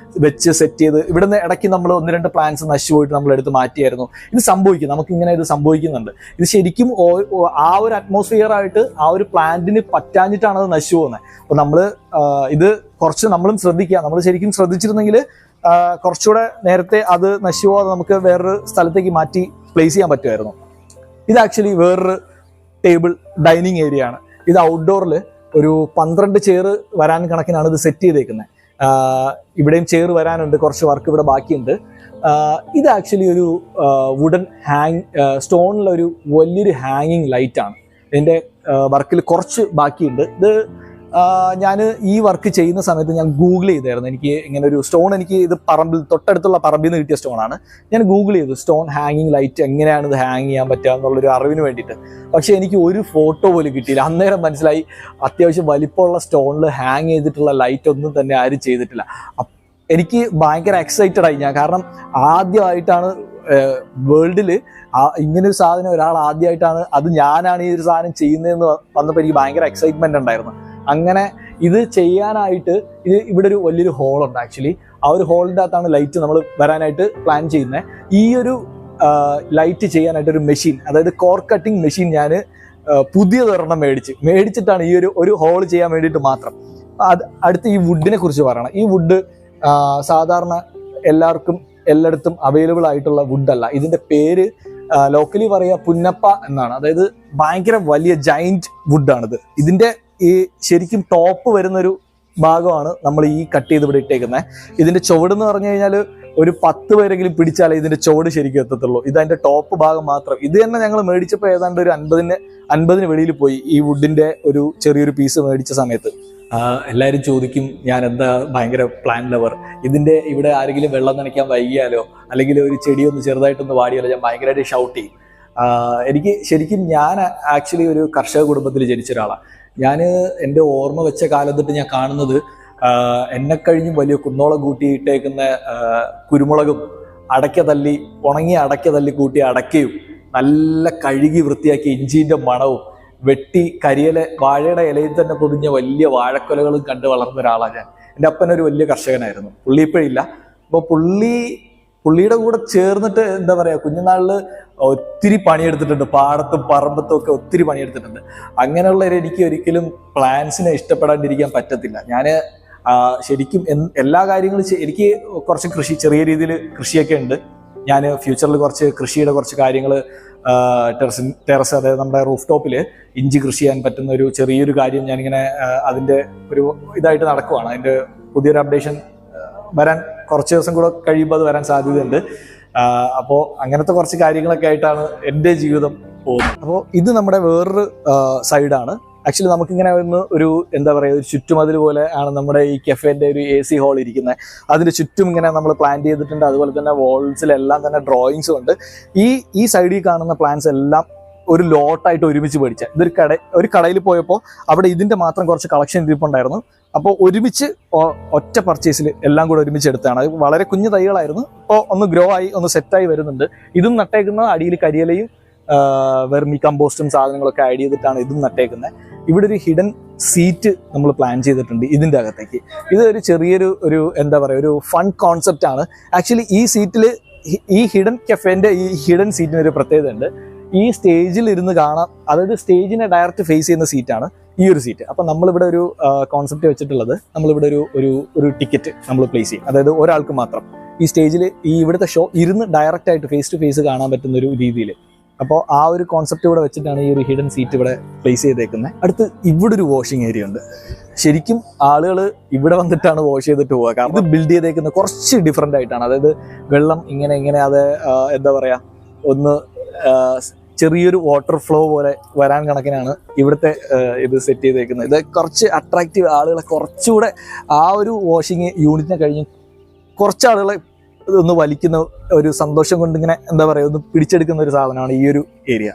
വെച്ച് സെറ്റ് ചെയ്ത് ഇവിടുന്ന് ഇടയ്ക്ക് നമ്മൾ 1-2 പ്ലാൻസ് നശിച്ചു പോയിട്ട് നമ്മൾ എടുത്ത് മാറ്റിയായിരുന്നു. ഇത് സംഭവിക്കും, നമുക്കിങ്ങനെ ഇത് സംഭവിക്കുന്നുണ്ട്. ഇത് ശരിക്കും ആ ഒരു അറ്റ്മോസ്ഫിയർ ആയിട്ട് ആ ഒരു പ്ലാന്റിന് പറ്റാഞ്ഞിട്ടാണ് അത് നശിച്ചു പോകുന്നത്. അപ്പോൾ നമ്മൾ ഇത് കുറച്ച് നമ്മളും ശ്രദ്ധിക്കുക. നമ്മൾ ശരിക്കും ശ്രദ്ധിച്ചിരുന്നെങ്കിൽ കുറച്ചുകൂടെ നേരത്തെ അത് നശിച്ചു പോകാതെ നമുക്ക് വേറൊരു സ്ഥലത്തേക്ക് മാറ്റി പ്ലേസ് ചെയ്യാൻ പറ്റുമായിരുന്നു. ഇത് ആക്ച്വലി വേറൊരു ടേബിൾ ഡൈനിങ് ഏരിയ ആണ്. ഇത് ഔട്ട്ഡോറിൽ ഒരു 12 ചെയർ വരാൻ കണക്കിനാണ് ഇത് സെറ്റ് ചെയ്തേക്കുന്നത്. ഇവിടെയും ചെയർ വരാനുണ്ട്, കുറച്ച് വർക്ക് ഇവിടെ ബാക്കിയുണ്ട്. ഇത് ആക്ച്വലി ഒരു വുഡൻ സ്റ്റോണിലൊരു വലിയൊരു ഹാങ്ങിങ് ലൈറ്റാണ്. ഇതിൻ്റെ വർക്കിൽ കുറച്ച് ബാക്കിയുണ്ട്. ഇത് ഞാൻ ഈ വർക്ക് ചെയ്യുന്ന സമയത്ത് ഞാൻ ഗൂഗിൾ ചെയ്തായിരുന്നു. എനിക്ക് ഇങ്ങനെ ഒരു സ്റ്റോൺ, എനിക്ക് ഇത് തൊട്ടടുത്തുള്ള പറമ്പിൽ നിന്ന് കിട്ടിയ സ്റ്റോണാണ്. ഞാൻ ഗൂഗിൾ ചെയ്തു സ്റ്റോൺ ഹാങ്ങിങ് ലൈറ്റ് എങ്ങനെയാണ് ഇത് ഹാങ് ചെയ്യാൻ പറ്റുക എന്നുള്ളൊരു അറിവിന് വേണ്ടിയിട്ട്. പക്ഷേ എനിക്ക് ഒരു ഫോട്ടോ പോലും കിട്ടിയില്ല. അന്നേരം മനസ്സിലായി അത്യാവശ്യം വലിപ്പമുള്ള സ്റ്റോണിൽ ഹാങ് ചെയ്തിട്ടുള്ള ലൈറ്റ് ഒന്നും തന്നെ ആരും ചെയ്തിട്ടില്ല. എനിക്ക് ഭയങ്കര എക്സൈറ്റഡ് ആയി ഞാൻ. കാരണം ആദ്യമായിട്ടാണ് വേൾഡിൽ ഇങ്ങനെ ഒരു സാധനം ഒരാൾ ആദ്യമായിട്ടാണ്, അത് ഞാനാണ് ഈ ഒരു സാധനം ചെയ്യുന്നതെന്ന് വന്നപ്പോൾ എനിക്ക് ഭയങ്കര എക്സൈറ്റ്മെന്റ് ഉണ്ടായിരുന്നു. അങ്ങനെ ഇത് ചെയ്യാനായിട്ട് ഇവിടെ ഒരു വലിയൊരു ഹോളുണ്ട്. ആക്ച്വലി ആ ഒരു ഹോളിൻ്റെ അകത്താണ് ലൈറ്റ് നമ്മൾ വരാനായിട്ട് പ്ലാൻ ചെയ്യുന്നത്. ഈ ഒരു ലൈറ്റ് ചെയ്യാനായിട്ട് ഒരു മെഷീൻ, അതായത് കോർ കട്ടിങ് മെഷീൻ ഞാൻ പുതിയതൊരെണ്ണം മേടിച്ചിട്ടാണ് ഈ ഒരു ഹോൾ ചെയ്യാൻ വേണ്ടിയിട്ട് മാത്രം. അടുത്ത് ഈ വുഡിനെ കുറിച്ച് പറയണം. ഈ വുഡ് സാധാരണ എല്ലായിടത്തും അവൈലബിൾ ആയിട്ടുള്ള വുഡല്ല. ഇതിന്റെ പേര് ലോക്കലി പറയുക പുന്നപ്പ എന്നാണ്. അതായത് ഭയങ്കര വലിയ ജൈന്റ് വുഡാണിത്. ഇതിന്റെ ഈ ശരിക്കും ടോപ്പ് വരുന്നൊരു ഭാഗമാണ് നമ്മൾ ഈ കട്ട് ചെയ്ത് ഇവിടെ ഇട്ടേക്കുന്നത്. ഇതിന്റെ ചുവടെന്ന് പറഞ്ഞു കഴിഞ്ഞാൽ ഒരു 10 പേരെങ്കിലും പിടിച്ചാലേ ഇതിന്റെ ചുവട് ശരിക്കും എത്തത്തുള്ളൂ. ഇതതിന്റെ ടോപ്പ് ഭാഗം മാത്രം. ഇത് തന്നെ ഞങ്ങൾ മേടിച്ചപ്പോൾ ഏതാണ്ട് ഒരു 50 വെളിയിൽ പോയി ഈ വുഡിന്റെ ഒരു ചെറിയൊരു പീസ് മേടിച്ച സമയത്ത്. എല്ലാവരും ചോദിക്കും ഞാൻ എന്താ ഭയങ്കര പ്ലാൻ ലവർ, ഇതിന്റെ ഇവിടെ ആരെങ്കിലും വെള്ളം നനയ്ക്കാൻ വൈകിയാലോ അല്ലെങ്കിൽ ഒരു ചെടിയൊന്ന് ചെറുതായിട്ടൊന്ന് വാടിയാലോ ഞാൻ ഭയങ്കരമായിട്ട് ഷൗട്ട് ചെയ്യും. എനിക്ക് ശരിക്കും ഞാൻ ആക്ച്വലി ഒരു കർഷക കുടുംബത്തിൽ ജനിച്ച ഒരാളാണ്. ഞാൻ എൻ്റെ ഓർമ്മ വെച്ച കാലം തൊട്ട് ഞാൻ കാണുന്നത് എന്നെ കഴിഞ്ഞും വലിയ കുന്നോളം കൂട്ടിയിട്ടേക്കുന്ന കുരുമുളകും ഉണങ്ങിയ അടയ്ക്ക തല്ലി കൂട്ടിയ അടയ്ക്കയും നല്ല കഴുകി വൃത്തിയാക്കി ഇഞ്ചിന്റെ മണവും വെട്ടി വാഴയുടെ ഇലയിൽ തന്നെ പൊതിഞ്ഞ വലിയ വാഴക്കൊലകളും കണ്ട് വളർന്ന ഒരാളാണ് ഞാൻ. എൻ്റെ അപ്പനൊരു വലിയ കർഷകനായിരുന്നു. പുള്ളി ഇപ്പോഴില്ല. അപ്പോൾ പുള്ളിയുടെ കൂടെ ചേർന്നിട്ട് എന്താ പറയാ, കുഞ്ഞുനാളില് ഒത്തിരി പണിയെടുത്തിട്ടുണ്ട്. പാടത്തും പറമ്പത്തും ഒക്കെ ഒത്തിരി പണിയെടുത്തിട്ടുണ്ട്. അങ്ങനെയുള്ളവരെ എനിക്ക് ഒരിക്കലും പ്ലാന്റ്സിനെ ഇഷ്ടപ്പെടാണ്ടിരിക്കാൻ പറ്റത്തില്ല. ഞാൻ ശരിക്കും എല്ലാ കാര്യങ്ങളും എനിക്ക് കുറച്ച് ചെറിയ രീതിയിൽ കൃഷിയൊക്കെ ഉണ്ട്. ഞാൻ ഫ്യൂച്ചറിൽ കൃഷിയുടെ കുറച്ച് കാര്യങ്ങൾ ടെറസ് അതായത് നമ്മുടെ റൂഫ് ടോപ്പിൽ ഇഞ്ചി കൃഷി ചെയ്യാൻ പറ്റുന്ന ഒരു ചെറിയൊരു കാര്യം ഞാനിങ്ങനെ അതിൻ്റെ ഒരു ഇതായിട്ട് നടക്കുവാണ്. അതിൻ്റെ പുതിയൊരു അപ്ഡേഷൻ വരാൻ കുറച്ച് ദിവസം കൂടെ കഴിയുമ്പോൾ അത് വരാൻ സാധ്യതയുണ്ട്. അപ്പോൾ അങ്ങനത്തെ കുറച്ച് കാര്യങ്ങളൊക്കെ ആയിട്ടാണ് എൻ്റെ ജീവിതം പോകുന്നത്. അപ്പോൾ ഇത് നമ്മുടെ വേറൊരു സൈഡാണ്. ആക്ച്വലി നമുക്കിങ്ങനെ ഒരു എന്താ പറയുക, ഒരു ചുറ്റുമതിൽ പോലെ ആണ് നമ്മുടെ ഈ കഫേന്റെ ഒരു AC ഹാൾ ഇരിക്കുന്നത്. അതിന് ചുറ്റും ഇങ്ങനെ നമ്മൾ പ്ലാൻ ചെയ്തിട്ടുണ്ട്. അതുപോലെ തന്നെ വാൾസിലെല്ലാം തന്നെ ഡ്രോയിങ്സും ഉണ്ട്. ഈ സൈഡിൽ കാണുന്ന പ്ലാൻസ് എല്ലാം ഒരു ലോട്ടായിട്ട് ഒരുമിച്ച് മേടിച്ച. ഒരു കടയിൽ പോയപ്പോൾ അവിടെ ഇതിന്റെ മാത്രം കുറച്ച് കളക്ഷൻ ഇരിപ്പുണ്ടായിരുന്നു. അപ്പോൾ ഒരുമിച്ച് ഒറ്റ പർച്ചേസിൽ എല്ലാം കൂടെ ഒരുമിച്ച് എടുത്താണ്. അത് വളരെ കുഞ്ഞു തൈകളായിരുന്നു. ഇപ്പോൾ ഒന്ന് ഗ്രോ ആയി ഒന്ന് സെറ്റായി വരുന്നുണ്ട്. ഇതും നട്ടേക്കുന്ന അടിയിൽ കരിയിലയും വെർമി കമ്പോസ്റ്റും സാധനങ്ങളൊക്കെ ആഡ് ചെയ്തിട്ടാണ് ഇതും നട്ടേക്കുന്നത്. ഇവിടെ ഒരു ഹിഡൻ സീറ്റ് നമ്മൾ പ്ലാൻ ചെയ്തിട്ടുണ്ട് ഇതിൻ്റെ അകത്തേക്ക്. ഇത് ഒരു ചെറിയൊരു എന്താ പറയുക, ഒരു ഫൺ കോൺസെപ്റ്റ് ആണ്. ആക്ച്വലി ഈ സീറ്റിൽ ഈ ഹിഡൻ കഫേന്റെ ഈ ഹിഡൻ സീറ്റിന് ഒരു പ്രത്യേകത ഉണ്ട്. ഈ സ്റ്റേജിൽ ഇരുന്ന് കാണാം. അതായത് സ്റ്റേജിനെ ഡയറക്റ്റ് ഫേസ് ചെയ്യുന്ന സീറ്റാണ് ഈ ഒരു സീറ്റ്. അപ്പം നമ്മളിവിടെ ഒരു കോൺസെപ്റ്റ് വെച്ചിട്ടുള്ളത്, നമ്മളിവിടെ ഒരു ടിക്കറ്റ് നമ്മൾ പ്ലേസ് ചെയ്യും. അതായത് ഒരാൾക്ക് മാത്രം ഈ സ്റ്റേജിൽ ഇവിടുത്തെ ഷോ ഇരുന്ന് ഡയറക്റ്റ് ആയിട്ട് ഫേസ് ടു ഫേസ് കാണാൻ പറ്റുന്ന ഒരു രീതിയിൽ. അപ്പോൾ ആ ഒരു കോൺസെപ്റ്റ് ഇവിടെ വെച്ചിട്ടാണ് ഈ ഒരു ഹിഡൻ സീറ്റ് ഇവിടെ പ്ലേസ് ചെയ്തേക്കുന്നത്. അടുത്ത് ഇവിടെ ഒരു വാഷിംഗ് ഏരിയ ഉണ്ട്. ശരിക്കും ആളുകൾ ഇവിടെ വന്നിട്ടാണ് വാഷ് ചെയ്തിട്ട് പോവുക. കാരണം ഇത് ബിൽഡ് ചെയ്തേക്കുന്നത് കുറച്ച് ഡിഫറെൻ്റ് ആയിട്ടാണ്. അതായത് വെള്ളം ഇങ്ങനെ അത് എന്താ പറയുക, ഒന്ന് ചെറിയൊരു വാട്ടർ ഫ്ലോ പോലെ വരാൻ കണക്കിനാണ് ഇവിടുത്തെ ഇത് സെറ്റ് ചെയ്തേക്കുന്നത്. ഇത് കുറച്ച് അട്രാക്റ്റീവ്, ആളുകളെ കുറച്ചുകൂടെ ആ ഒരു വാഷിംഗ് യൂണിറ്റിനെ കഴിഞ്ഞ് കുറച്ച് ആളുകളെ ഒന്ന് വലിക്കുന്ന ഒരു സന്തോഷം കൊണ്ട് ഇങ്ങനെ എന്താ പറയുക ഒന്ന് പിടിച്ചെടുക്കുന്ന ഒരു സാധനമാണ് ഈ ഒരു ഏരിയ.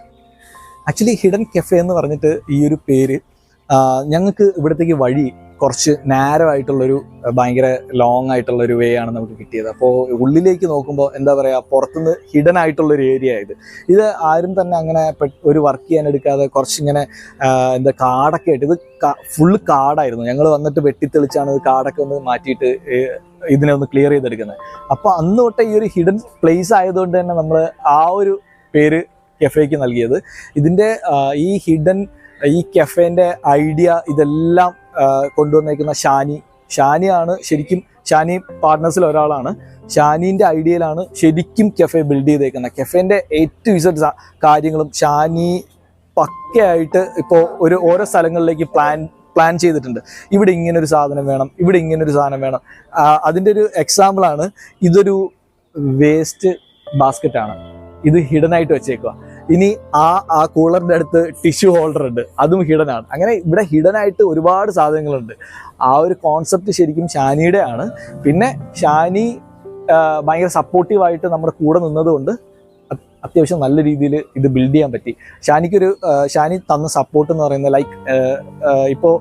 ആക്ച്വലി ഹിഡൻ കഫേ എന്ന് പറഞ്ഞിട്ട് ഈ ഒരു പേര് ഞങ്ങൾക്ക് ഇവിടത്തേക്ക് വഴി കുറച്ച് നാരോ ആയിട്ടുള്ളൊരു ഭയങ്കര ലോങ് ആയിട്ടുള്ളൊരു വേ ആണ് നമുക്ക് കിട്ടിയത്. അപ്പോൾ ഉള്ളിലേക്ക് നോക്കുമ്പോൾ എന്താ പറയുക, പുറത്തുനിന്ന് ഹിഡൻ ആയിട്ടുള്ളൊരു ഏരിയ ഇത് ആരും തന്നെ അങ്ങനെ ഒരു വർക്ക് ചെയ്യാൻ എടുക്കാതെ കുറച്ചിങ്ങനെ എന്താ കാടൊക്കെ ആയിട്ട്, ഇത് ഫുള്ള് കാടായിരുന്നു. ഞങ്ങൾ വന്നിട്ട് വെട്ടിത്തെളിച്ചാണ് ഇത് കാടൊക്കെ ഒന്ന് മാറ്റിയിട്ട് ഇതിനെ ഒന്ന് ക്ലിയർ ചെയ്തെടുക്കുന്നത്. അപ്പോൾ അന്ന് തൊട്ടേ ഈ ഒരു ഹിഡൻ പ്ലേസ് ആയതുകൊണ്ട് തന്നെ നമ്മൾ ആ ഒരു പേര് കഫേക്ക് നൽകിയത്. ഇതിൻ്റെ ഈ കഫേൻ്റെ ഐഡിയ ഇതെല്ലാം കൊണ്ടുവന്നേക്കുന്ന ഷാനിയാണ്. ശരിക്കും ഷാനി പാർട്ട്നേഴ്സിൽ ഒരാളാണ്. ഷാനീൻ്റെ ഐഡിയയിലാണ് ശരിക്കും കഫേ ബിൽഡ് ചെയ്തേക്കുന്നത്. കഫേൻ്റെ A to Z കാര്യങ്ങളും ഷാനി പക്കയായിട്ട് ഇപ്പോൾ ഓരോ സ്ഥലങ്ങളിലേക്ക് പ്ലാൻ ചെയ്തിട്ടുണ്ട്. ഇവിടെ ഇങ്ങനൊരു സാധനം വേണം, ഇവിടെ ഇങ്ങനൊരു സാധനം വേണം. അതിൻ്റെ ഒരു എക്സാമ്പിളാണ് ഇതൊരു വേസ്റ്റ് ബാസ്ക്കറ്റാണ്. ഇത് ഹിഡൻ ആയിട്ട് വെച്ചേക്കുക. ഇനി ആ കൂളറിൻ്റെ അടുത്ത് ടിഷ്യൂ ഹോൾഡർ ഉണ്ട്, അതും ഹിഡൻ ആണ്. അങ്ങനെ ഇവിടെ ഹിഡൻ ആയിട്ട് ഒരുപാട് സാധനങ്ങളുണ്ട്. ആ ഒരു കോൺസെപ്റ്റ് ശരിക്കും ഷാനിയുടെ ആണ്. പിന്നെ ഷാനി ഭയങ്കര സപ്പോർട്ടീവായിട്ട് നമ്മുടെ കൂടെ നിന്നതുകൊണ്ട് അത്യാവശ്യം നല്ല രീതിയിൽ ഇത് ബിൽഡ് ചെയ്യാൻ പറ്റി. ഷാനി തന്ന സപ്പോർട്ട് എന്ന് പറയുന്നത് ലൈക്ക് ഇപ്പോൾ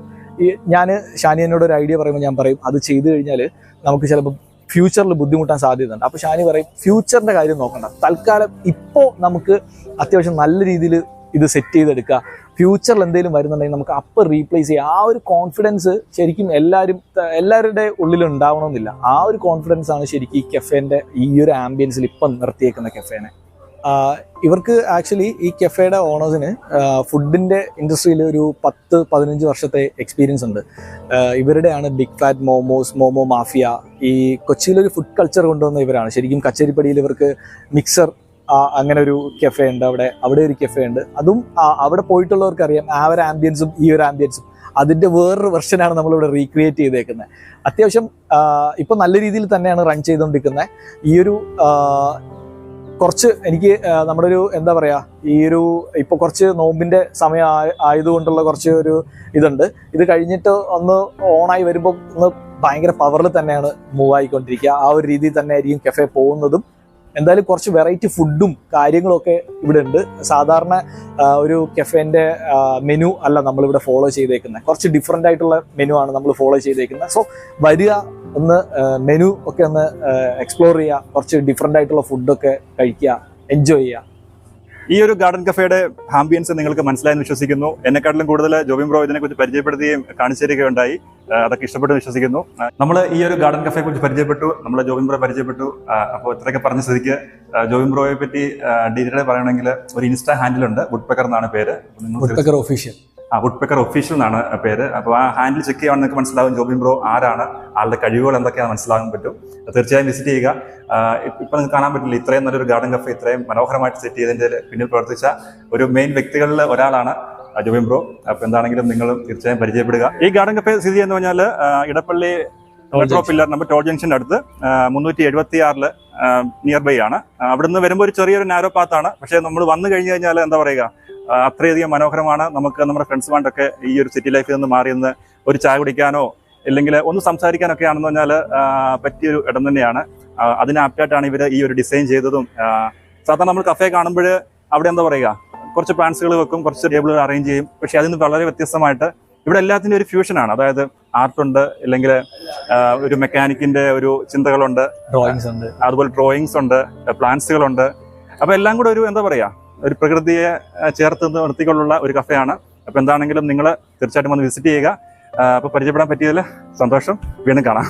ഷാനി എന്നോട് ഒരു ഐഡിയ പറയുമ്പോൾ ഞാൻ പറയും അത് ചെയ്തു കഴിഞ്ഞാൽ നമുക്ക് ചിലപ്പോൾ ഫ്യൂച്ചറിൽ ബുദ്ധിമുട്ടാൻ സാധ്യതയുണ്ട്. അപ്പോൾ ഷാനി പറയും ഫ്യൂച്ചറിന്റെ കാര്യം നോക്കണ്ട, തൽക്കാലം ഇപ്പോൾ നമുക്ക് അത്യാവശ്യം നല്ല രീതിയിൽ ഇത് സെറ്റ് ചെയ്തെടുക്കുക, ഫ്യൂച്ചറിൽ എന്തെങ്കിലും വരുന്നുണ്ടെങ്കിൽ നമുക്ക് അപ്പം റീപ്ലേസ് ചെയ്യുക. ആ ഒരു കോൺഫിഡൻസ് ശരിക്കും എല്ലാവരുടെ ഉള്ളിൽ ഉണ്ടാവണമെന്നില്ല. ആ ഒരു കോൺഫിഡൻസ് ആണ് ശരിക്കും ഈ കഫേൻ്റെ ഈ ഒരു ആംബിയൻസിൽ ഇപ്പം നിർത്തിയേക്കുന്ന കഫേനെ. ഇവർക്ക് ആക്ച്വലി ഈ കഫേയുടെ ഓണേഴ്സിന് ഫുഡിൻ്റെ ഇൻഡസ്ട്രിയിൽ ഒരു 10-15 വർഷത്തെ എക്സ്പീരിയൻസ് ഉണ്ട്. ഇവരുടെയാണ് big flat momos, momo mafia, ഈ കൊച്ചിയിലൊരു ഫുഡ് കൾച്ചർ കൊണ്ടുവന്ന ഇവരാണ്. ശരിക്കും കച്ചേരിപ്പടിയിൽ ഇവർക്ക് മിക്സർ അങ്ങനെ ഒരു കഫേ ഉണ്ട്, അവിടെ ഒരു കഫേ ഉണ്ട്. അതും അവിടെ പോയിട്ടുള്ളവർക്ക് അറിയാം ആ ഒരു ആംബിയൻസും ഈ ഒരു ആംബിയൻസും അതിൻ്റെ വേറൊരു വെർഷനാണ് നമ്മളിവിടെ റീക്രിയേറ്റ് ചെയ്തേക്കുന്നത്. അത്യാവശ്യം ഇപ്പം നല്ല രീതിയിൽ തന്നെയാണ് റൺ ചെയ്തുകൊണ്ടിരിക്കുന്നത്. ഈ ഒരു കുറച്ച് എനിക്ക് നമ്മുടെ ഒരു എന്താ പറയുക, ഈ ഒരു ഇപ്പോൾ കുറച്ച് നോമ്പിൻ്റെ സമയം ആയതുകൊണ്ടുള്ള കുറച്ച് ഒരു ഇതുണ്ട്. ഇത് കഴിഞ്ഞിട്ട് ഒന്ന് ഓണായി വരുമ്പോൾ ഒന്ന് ഭയങ്കര പവറിൽ തന്നെയാണ് മൂവ് ആയിക്കൊണ്ടിരിക്കുക. ആ ഒരു രീതിയിൽ തന്നെ ആയിരിക്കും കഫേ പോകുന്നതും. എന്തായാലും കുറച്ച് വെറൈറ്റി ഫുഡും കാര്യങ്ങളൊക്കെ ഇവിടെ ഉണ്ട്. സാധാരണ ഒരു കഫേൻ്റെ മെനു അല്ല നമ്മളിവിടെ ഫോളോ ചെയ്തേക്കുന്നത്, കുറച്ച് ഡിഫറെൻ്റ് ആയിട്ടുള്ള മെനു ആണ് നമ്മൾ ഫോളോ ചെയ്തേക്കുന്നത്. സോ വരിക, ഒന്ന് മെനു ഒക്കെ ഒന്ന് എക്സ്പ്ലോർ ചെയ്യുക, കുറച്ച് ഡിഫറെൻ്റ് ആയിട്ടുള്ള ഫുഡൊക്കെ കഴിക്കുക, എൻജോയ് ചെയ്യുക. ഈ ഒരു ഗാർഡൻ കഫേയുടെ ആംബിയൻസ് നിങ്ങൾക്ക് മനസ്സിലായെന്ന് വിശ്വസിക്കുന്നു. എന്നെക്കാട്ടിലും കൂടുതൽ ജോബിൻ ബ്രോ ഇതിനെക്കുറിച്ച് പരിചയപ്പെടുത്തുകയും കാണിച്ചു തരികയുണ്ടായി. അതൊക്കെ ഇഷ്ടപ്പെട്ടു വിശ്വസിക്കുന്നു. നമ്മൾ ഈ ഒരു ഗാർഡൻ കഫേയെ കുറിച്ച് പരിചയപ്പെട്ടു, നമ്മൾ ജോബിൻ ബ്രോ പരിചയപ്പെട്ടു. അപ്പോൾ ഇത്രയൊക്കെ പറഞ്ഞ സ്ഥിതിക്ക് ജോബിൻ ബ്രോയെ പറ്റി ഡീറ്റെയിൽ പറയണമെങ്കിൽ ഒരു ഇൻസ്റ്റാ ഹാൻഡിലുണ്ട്, വുഡ്പെക്കർ എന്നാണ് പേര്. Woodpecker official. വുഡ്പെക്കർ ഒഫീഷ്യൽ എന്നാണ് പേര്. അപ്പോൾ ആ ഹാൻഡിൽ ചെക്ക് ചെയ്യുവാൻ നിങ്ങൾക്ക് മനസ്സിലാവും ജോബിൻ ബ്രോ ആരാണ്, ആളുടെ കഴിവുകൾ എന്തൊക്കെയാണ് മനസ്സിലാകാൻ പറ്റും. തീർച്ചയായും വിസിറ്റ് ചെയ്യുക. ഇപ്പം നിങ്ങൾക്ക് കാണാൻ പറ്റില്ല, ഇത്രയും നല്ലൊരു ഗാർഡൻ കഫേ ഇത്രയും മനോഹരമായിട്ട് സെറ്റ് ചെയ്തതിൻ്റെ പിന്നിൽ പ്രവർത്തിച്ച ഒരു മെയിൻ വ്യക്തികളിൽ ഒരാളാണ് ജോബിൻ ബ്രോ. അപ്പോൾ എന്താണെങ്കിലും നിങ്ങളും തീർച്ചയായും പരിചയപ്പെടുക. ഈ ഗാർഡൻ കഫേ സ്ഥിതി ചെയ്യുന്ന പറഞ്ഞാൽ Edappally metro pillar number toll ജംഗ്ഷൻ്റെ അടുത്ത് 376 നിയർ ബൈ ആണ്. അവിടുന്ന് വരുമ്പോൾ ഒരു ചെറിയൊരു നാരോ പാത്താണ്. പക്ഷേ നമ്മൾ വന്നു കഴിഞ്ഞ് കഴിഞ്ഞാൽ എന്താ പറയുക, അത്രയധികം മനോഹരമാണ്. നമുക്ക് നമ്മുടെ ഫ്രണ്ട്സുമായിട്ടൊക്കെ ഈ ഒരു സിറ്റി ലൈഫിൽ നിന്ന് മാറി നിന്ന് ഒരു ചായ കുടിക്കാനോ അല്ലെങ്കിൽ ഒന്ന് സംസാരിക്കാനൊക്കെ ആണെന്ന് പറഞ്ഞാൽ പറ്റിയൊരു ഇടം തന്നെയാണ്. അതിന് ആപ്റ്റായിട്ടാണ് ഇവർ ഈ ഒരു ഡിസൈൻ ചെയ്തതും. സാധാരണ നമ്മൾ കഫേ കാണുമ്പോൾ അവിടെ എന്താ പറയുക, കുറച്ച് പ്ലാന്റ്സുകൾ വെക്കും, കുറച്ച് ടേബിളുകൾ അറേഞ്ച് ചെയ്യും. പക്ഷേ അതിൽ നിന്ന് വളരെ വ്യത്യസ്തമായിട്ട് ഇവിടെ എല്ലാത്തിൻ്റെ ഒരു ഫ്യൂഷനാണ്. അതായത് ആർട്ടുണ്ട്, അല്ലെങ്കിൽ ഒരു മെക്കാനിക്കിന്റെ ഒരു ചിന്തകളുണ്ട്, ഡ്രോയിങ്സ് ഉണ്ട്, അതുപോലെ ഡ്രോയിങ്സ് ഉണ്ട്, പ്ലാന്റ്സുകളുണ്ട്. അപ്പോൾ എല്ലാം കൂടെ ഒരു എന്താ പറയുക, ഒരു പ്രകൃതിയെ ചേർത്ത് നിർത്തിക്കൊണ്ടുള്ള ഒരു കഫേയാണ്. അപ്പോൾ എന്താണെങ്കിലും നിങ്ങൾ തീർച്ചയായിട്ടും വന്ന് വിസിറ്റ് ചെയ്യുക. അപ്പോൾ പരിചയപ്പെടാൻ പറ്റിയതിൽ സന്തോഷം. വീണ്ടും കാണാം.